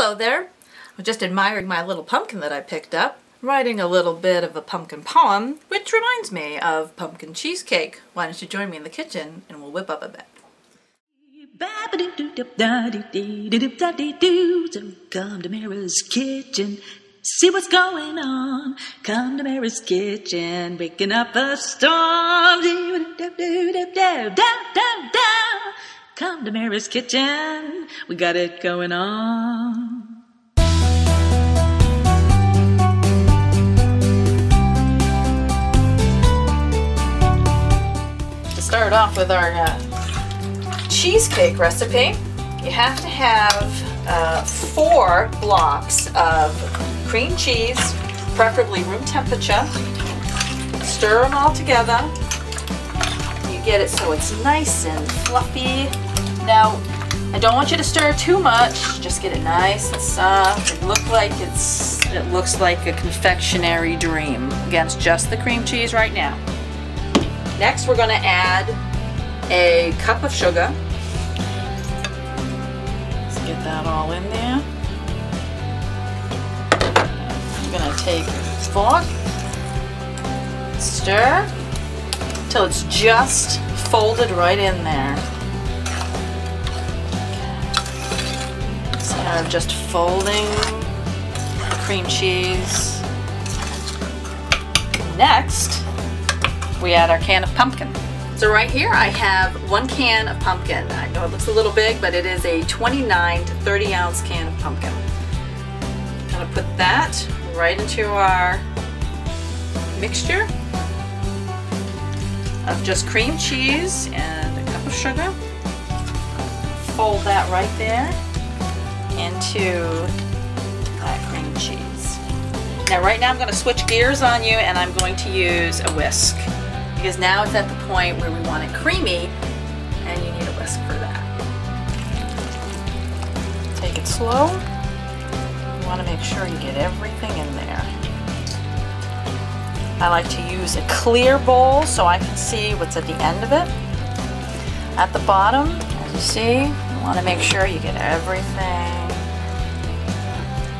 Hello there. I'm just admiring my little pumpkin that I picked up, writing a little bit of a pumpkin poem, which reminds me of pumpkin cheesecake. Why don't you join me in the kitchen and we'll whip up a bit. So come to Mara's kitchen, see what's going on. Come to Mara's kitchen, waking up a storm. Come to Mara's kitchen, we got it going on. To start off with our cheesecake recipe, you have to have 4 blocks of cream cheese, preferably room temperature. Stir them all together. You get it so it's nice and fluffy. Now, I don't want you to stir too much. Just get it nice and soft. It looks like a confectionery dream against just the cream cheese right now. Next, we're going to add a cup of sugar. Let's get that all in there. I'm going to take a fork, stir till it's just folded right in there. So I'm just folding the cream cheese. Next, we add our can of pumpkin. So right here I have 1 can of pumpkin. I know it looks a little big, but it is a 29 to 30 ounce can of pumpkin. I'm gonna put that right into our mixture of just cream cheese and a cup of sugar. Fold that right there into that cream cheese. Now right now I'm going to switch gears on you and I'm going to use a whisk, because now it's at the point where we want it creamy and you need a whisk for that. Take it slow. You want to make sure you get everything in there. I like to use a clear bowl so I can see what's at the end of it. At the bottom, as you see, you want to make sure you get everything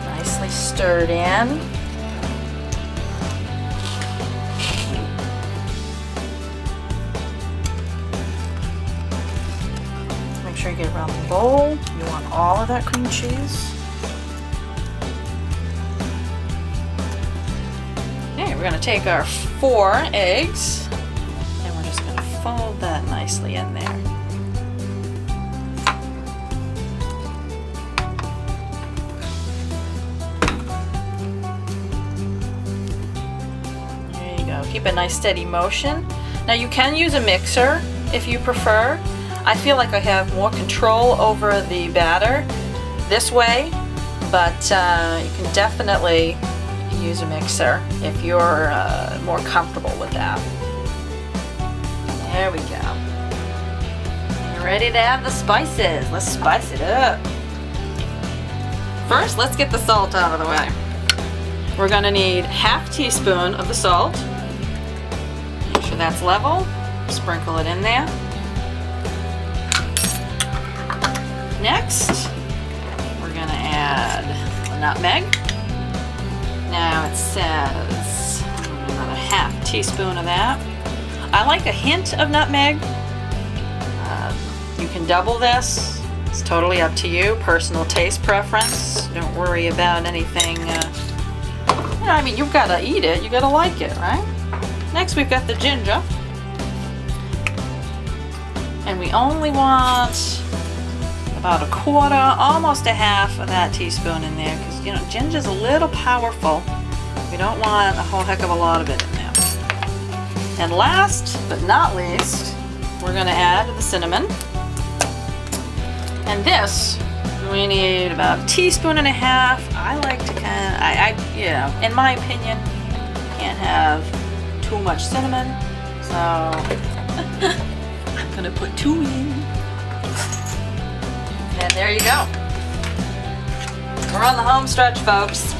nicely stirred in. Make sure you get around the bowl. You want all of that cream cheese. Okay, we're going to take our 4 eggs and we're just going to fold that nicely in there. There you go. Keep a nice steady motion. Now you can use a mixer if you prefer. I feel like I have more control over the batter this way, but you can definitely use a mixer if you're more comfortable with that. There we go. You're ready to add the spices. Let's spice it up. First, let's get the salt out of the way. We're going to need ½ teaspoon of the salt. Make sure that's level. Sprinkle it in there. Next, we're going to add a nutmeg. Now it says about a ½ teaspoon of that. I like a hint of nutmeg. You can double this. It's totally up to you. Personal taste preference. Don't worry about anything. I mean, you've got to eat it. You got to like it, right? Next, we've got the ginger, and we only want about 1/4, almost a ½ of that teaspoon in there, because you know ginger's a little powerful. We don't want a whole heck of a lot of it in there. And last but not least, we're going to add the cinnamon. And this, we need about 1.5 teaspoons. I like to you know, in my opinion, can't have too much cinnamon, so I'm going to put 2 in. And there you go. We're on the home stretch, folks.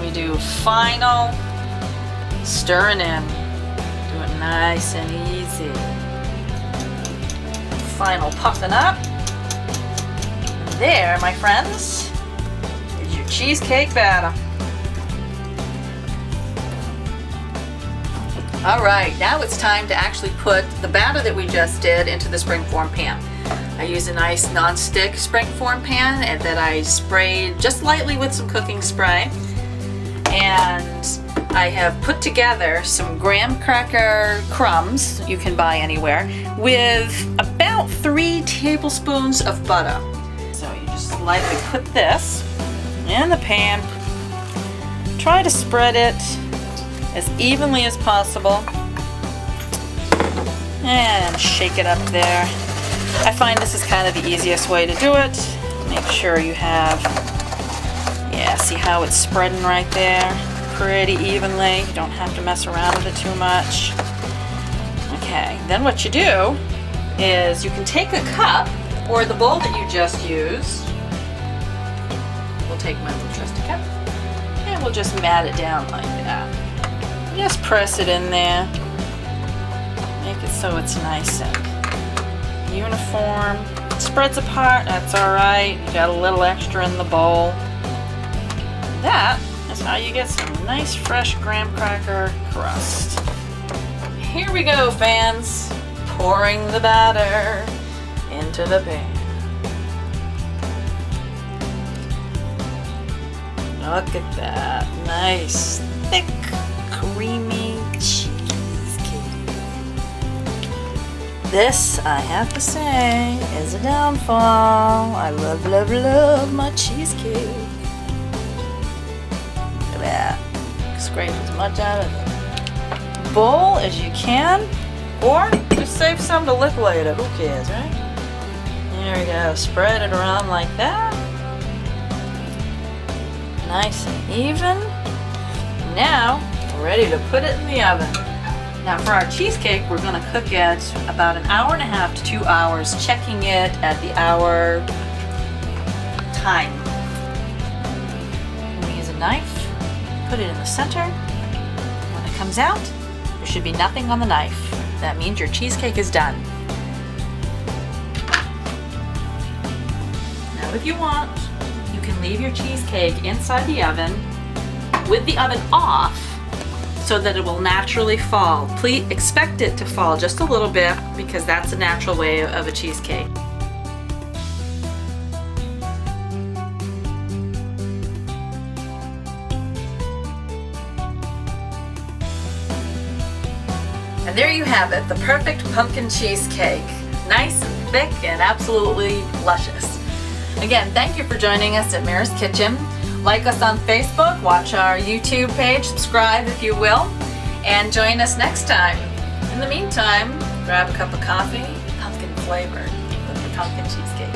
We do final stirring in. Do it nice and easy. Final puffing up. And there, my friends, is cheesecake batter. All right, now it's time to actually put the batter that we just did into the springform pan. I use a nice non-stick springform pan and that I sprayed just lightly with some cooking spray. And I have put together some graham cracker crumbs, you can buy anywhere, with about 3 tablespoons of butter. So you just lightly put this in the pan. Try to spread it as evenly as possible and shake it up there. I find this is kind of the easiest way to do it. Make sure you have, yeah, see how it's spreading right there? Pretty evenly. You don't have to mess around with it too much. Okay, then what you do is you can take a cup or the bowl that you just used. We'll take my little trusty cup and we'll just mat it down like that. Just press it in there. Make it so it's nice and uniform. It spreads apart, that's alright. You got a little extra in the bowl. That is how you get some nice fresh graham cracker crust. Here we go, fans. Pouring the batter into the pan. Look at that. Nice, thick, creamy cheesecake. This, I have to say, is a downfall. I love, love, love my cheesecake. Look at that. Scrape as much out of the bowl as you can, or just save some to lick later. Who cares, right? There we go. Spread it around like that. Nice and even. Now, we're ready to put it in the oven. Now for our cheesecake, we're going to cook it about 1.5 hours to 2 hours, checking it at the hour time. I'm going to use a knife, put it in the center. When it comes out, there should be nothing on the knife. That means your cheesecake is done. Now if you want, you can leave your cheesecake inside the oven with the oven off so that it will naturally fall. Please expect it to fall just a little bit because that's a natural way of a cheesecake. And there you have it, the perfect pumpkin cheesecake. Nice and thick and absolutely luscious. Again, thank you for joining us at Mira's Kitchen. Like us on Facebook, watch our YouTube page, subscribe if you will, and join us next time. In the meantime, grab a cup of coffee, pumpkin flavored with your pumpkin cheesecake.